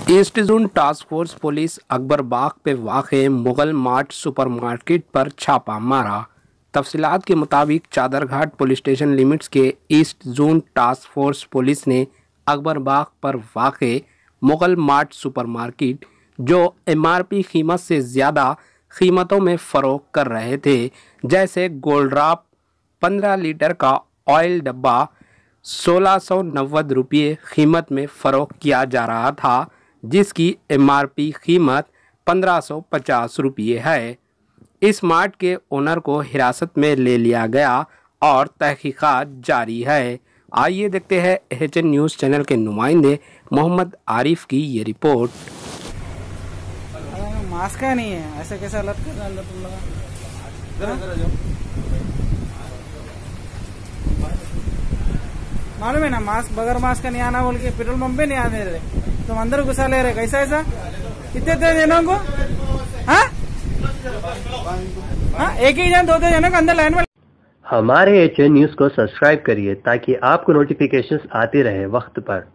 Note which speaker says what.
Speaker 1: East zone task force police Akbarbagh पे वाक़े Mughal mart supermarket पर छापा मारा। तफसीलात के मुताबिक चादरघाट पुलिस स्टेशन लिमिट्स के east zone task force police ने अकबरबाग पर वाक़े मुगल मार्ट सुपरमार्केट, जो एमआरपी कीमत से ज़्यादा कीमतों में फ़रोख्त कर रहे थे, जैसे गोल्ड्राप 15 लीटर का ऑयल डब्बा 1690 रुपये कीमत में फ़रोख्त किया जा रहा था, जिसकी एमआरपी कीमत 1550 रुपये है। इस मार्ट के ओनर को हिरासत में ले लिया गया और तहकीकात जारी है। आइए देखते हैं एचएन न्यूज़ चैनल के नुमाइंदे मोहम्मद आरिफ की ये रिपोर्ट।
Speaker 2: मास्क का नहीं है, ऐसा कैसा हालत कर रहा है तुम लोग? मालूम है ना, मास्क बगैर मास्क का नहीं आना बोल के पेट्रोल पंप पे नहीं आने रहे, तुम अंदर घुसा ले रहे, कैसा ऐसा? कितने दे जनों को? हाँ, एक ही जन 2 जनों को अंदर लाइन में।
Speaker 3: हमारे एचएन न्यूज़ को सब्सक्राइब करिए ताकि आपको नोटिफिकेशंस आते रहे वक्त पर।